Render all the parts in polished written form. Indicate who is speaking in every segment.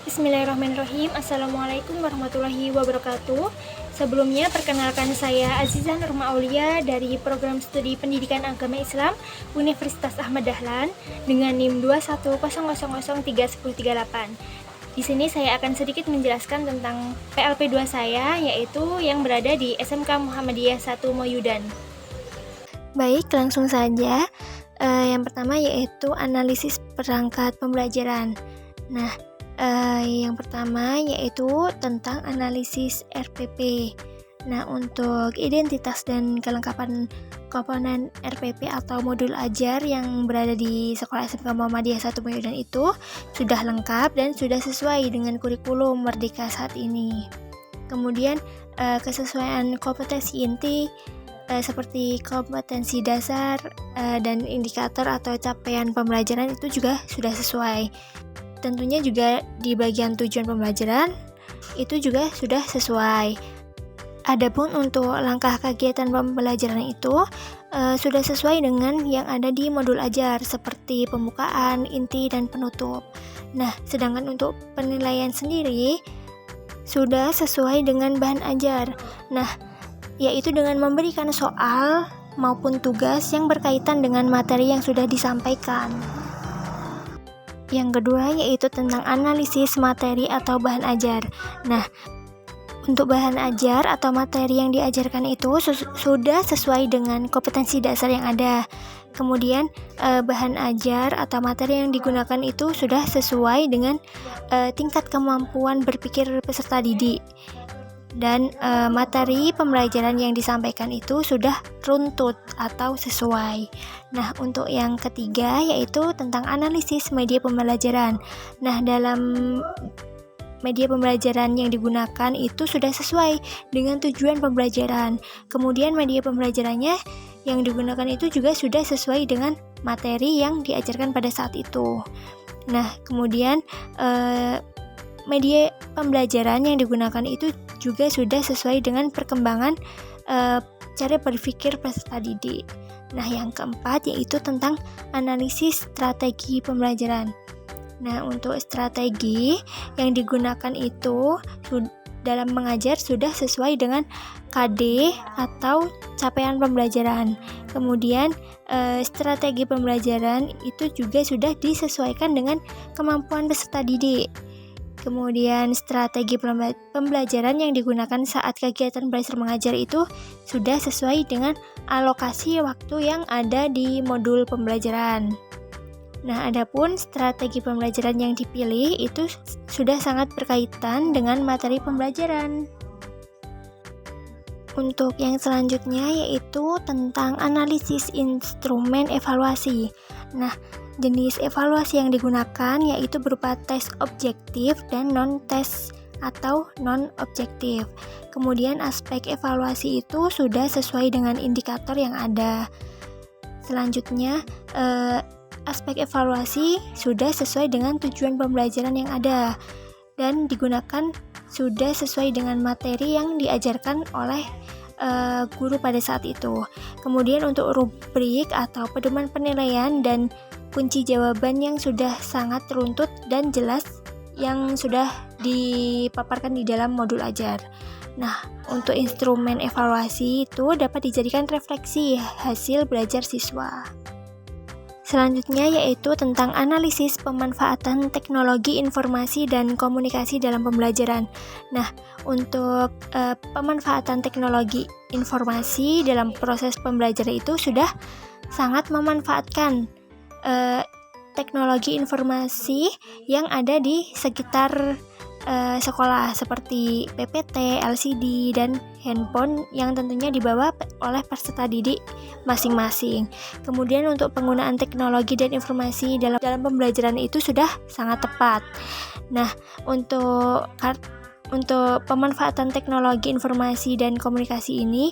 Speaker 1: Bismillahirrahmanirrahim. Assalamualaikum warahmatullahi wabarakatuh. Sebelumnya perkenalkan saya Azizah Nurma Aulia dari Program Studi Pendidikan Agama Islam Universitas Ahmad Dahlan dengan NIM 210003138. Di sini saya akan sedikit menjelaskan tentang PLP2 saya, yaitu yang berada di SMK Muhammadiyah 1 Moyudan. Baik, langsung saja. Yang pertama yaitu analisis perangkat pembelajaran. Nah, yang pertama yaitu tentang analisis RPP. Nah, untuk identitas dan kelengkapan komponen RPP atau modul ajar yang berada di Sekolah SMK Muhammadiyah 1 Moyudan itu sudah lengkap dan sudah sesuai dengan kurikulum Merdeka saat ini. Kemudian kesesuaian kompetensi inti seperti kompetensi dasar dan indikator atau capaian pembelajaran itu juga sudah sesuai. Tentunya juga di bagian tujuan pembelajaran itu juga sudah sesuai. Adapun untuk langkah kegiatan pembelajaran itu sudah sesuai dengan yang ada di modul ajar seperti pembukaan, inti, dan penutup. Nah, sedangkan untuk penilaian sendiri sudah sesuai dengan bahan ajar. Nah, yaitu dengan memberikan soal maupun tugas yang berkaitan dengan materi yang sudah disampaikan. Yang kedua yaitu tentang analisis materi atau bahan ajar. Nah, untuk bahan ajar atau materi yang diajarkan itu sudah sesuai dengan kompetensi dasar yang ada. Kemudian bahan ajar atau materi yang digunakan itu sudah sesuai dengan tingkat kemampuan berpikir peserta didik. Dan materi pembelajaran yang disampaikan itu sudah runtut atau sesuai. Nah, untuk yang ketiga yaitu tentang analisis media pembelajaran. Nah, dalam media pembelajaran yang digunakan itu sudah sesuai dengan tujuan pembelajaran. Kemudian media pembelajarannya yang digunakan itu juga sudah sesuai dengan materi yang diajarkan pada saat itu. Nah, kemudian media pembelajaran yang digunakan itu juga sudah sesuai dengan perkembangan cara berpikir peserta didik. Nah, yang keempat yaitu tentang analisis strategi pembelajaran. Nah, untuk strategi yang digunakan itu dalam mengajar sudah sesuai dengan KD atau capaian pembelajaran. Kemudian strategi pembelajaran itu juga sudah disesuaikan dengan kemampuan peserta didik. Kemudian strategi pembelajaran yang digunakan saat kegiatan belajar mengajar itu sudah sesuai dengan alokasi waktu yang ada di modul pembelajaran. Nah, adapun strategi pembelajaran yang dipilih itu sudah sangat berkaitan dengan materi pembelajaran. Untuk yang selanjutnya yaitu tentang analisis instrumen evaluasi. Nah, jenis evaluasi yang digunakan yaitu berupa tes objektif dan non-tes atau non-objektif. Kemudian aspek evaluasi itu sudah sesuai dengan indikator yang ada. Selanjutnya, aspek evaluasi sudah sesuai dengan tujuan pembelajaran yang ada dan digunakan sudah sesuai dengan materi yang diajarkan oleh guru pada saat itu. Kemudian untuk rubrik atau pedoman penilaian dan kunci jawaban yang sudah sangat runtut dan jelas yang sudah dipaparkan di dalam modul ajar. Nah, untuk instrumen evaluasi itu dapat dijadikan refleksi hasil belajar siswa. Selanjutnya yaitu tentang analisis pemanfaatan teknologi informasi dan komunikasi dalam pembelajaran. Nah, untuk pemanfaatan teknologi informasi dalam proses pembelajaran itu sudah sangat memanfaatkan teknologi informasi yang ada di sekitar sekolah seperti PPT, LCD, dan handphone yang tentunya dibawa oleh peserta didik masing-masing. Kemudian untuk penggunaan teknologi dan informasi dalam pembelajaran itu sudah sangat tepat. Nah, untuk pemanfaatan teknologi informasi dan komunikasi ini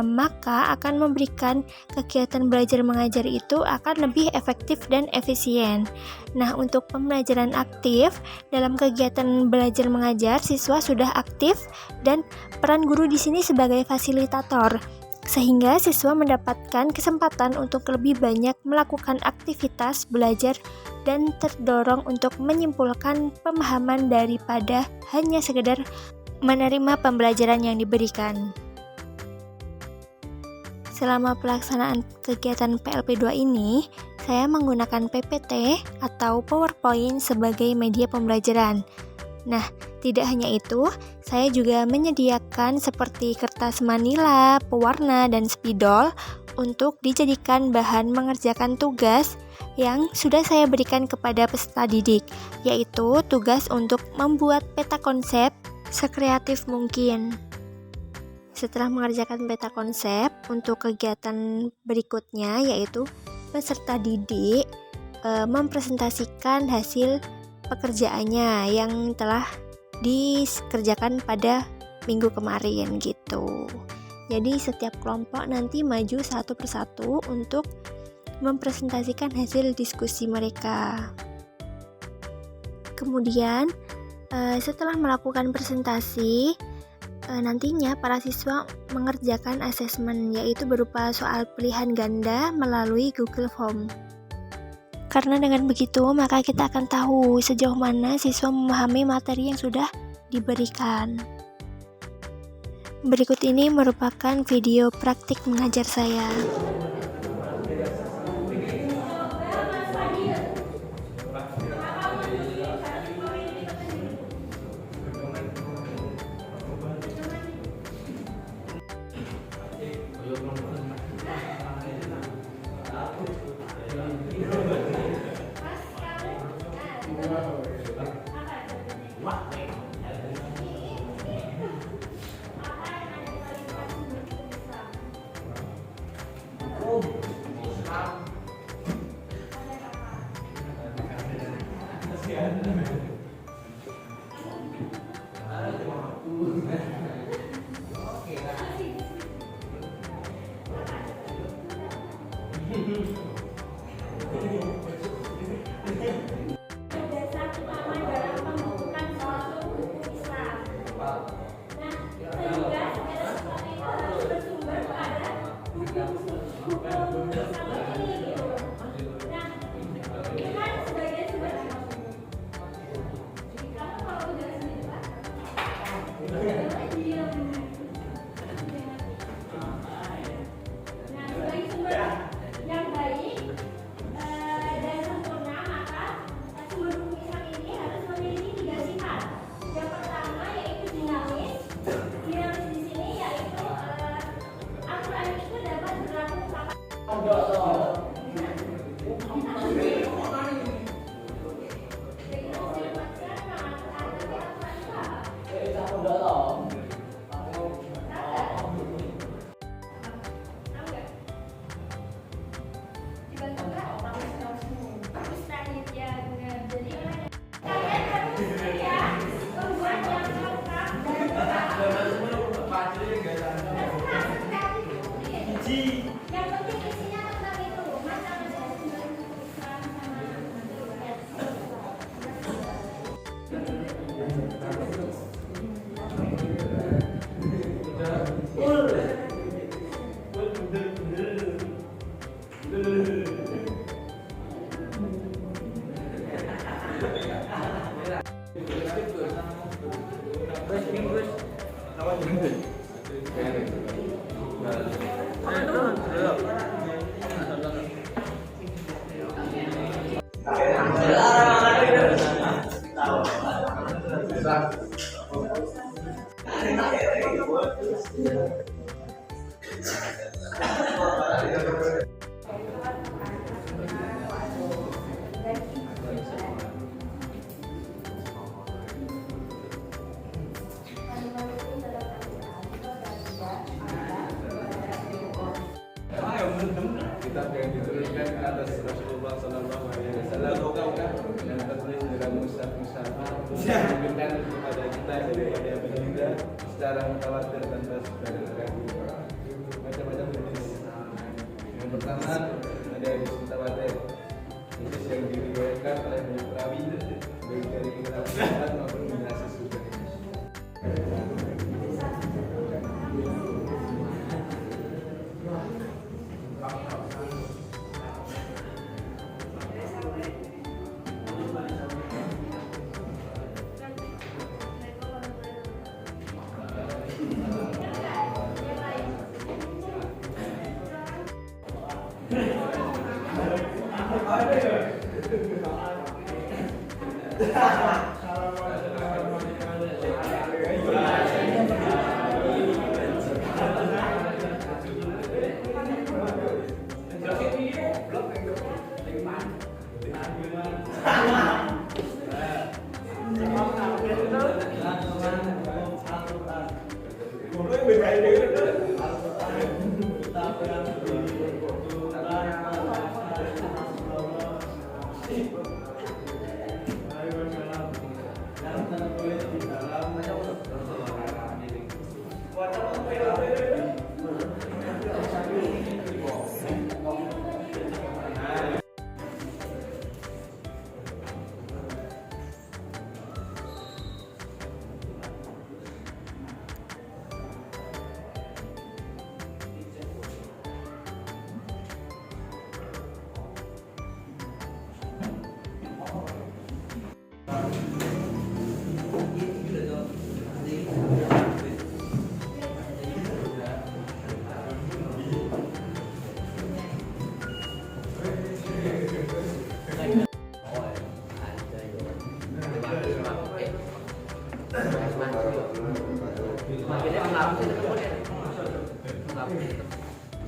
Speaker 1: maka akan memberikan kegiatan belajar mengajar itu akan lebih efektif dan efisien. Nah, untuk pembelajaran aktif dalam kegiatan belajar mengajar siswa sudah aktif dan peran guru di sini sebagai fasilitator sehingga siswa mendapatkan kesempatan untuk lebih banyak melakukan aktivitas belajar dan terdorong untuk menyimpulkan pemahaman daripada hanya sekedar menerima pembelajaran yang diberikan. Selama pelaksanaan kegiatan PLP2 ini, saya menggunakan PPT atau PowerPoint sebagai media pembelajaran. Nah, tidak hanya itu, saya juga menyediakan seperti kertas manila, pewarna, dan spidol untuk dijadikan bahan mengerjakan tugas yang sudah saya berikan kepada peserta didik, yaitu tugas untuk membuat peta konsep sekreatif mungkin. Setelah mengerjakan peta konsep, untuk kegiatan berikutnya yaitu peserta didik mempresentasikan hasil pekerjaannya yang telah dikerjakan pada minggu kemarin gitu. Jadi setiap kelompok nanti maju satu persatu untuk mempresentasikan hasil diskusi mereka. Kemudian setelah melakukan presentasi, nantinya para siswa mengerjakan asesmen, yaitu berupa soal pilihan ganda melalui Google Form. Karena dengan begitu, maka kita akan tahu sejauh mana siswa memahami materi yang sudah diberikan. Berikut ini merupakan video praktik mengajar saya.
Speaker 2: Kitab yang diturunkan ke atas Rasulullah Sallallahu Alaihi Wasallam dan tertulis dalam mushaf menunjukkan kepada kita daripada yang berbeda secara mutawatir tanpa sekedar ragu. Macam-macam jenis. Yang pertama ada hadis mutawatir, hadis yang diriwayatkan oleh banyak perawi baik dari kitab Al-Quran maupun generasi sudah.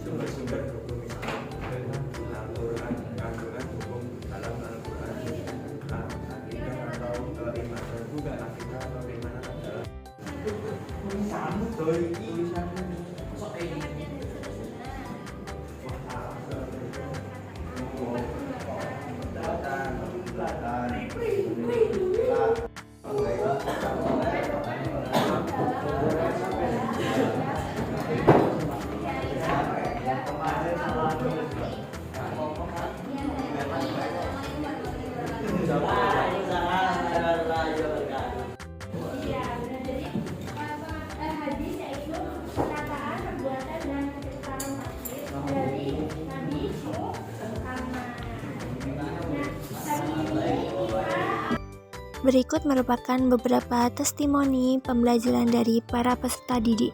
Speaker 2: Sumber-sumber hukum Islam, aturan hukum dalam Al-Quran, akidah atau iman juga akidah atau iman adalah
Speaker 1: Berikut merupakan beberapa testimoni pembelajaran dari para peserta didik.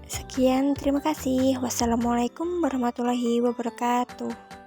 Speaker 1: Sekian, terima kasih. Wassalamualaikum warahmatullahi wabarakatuh.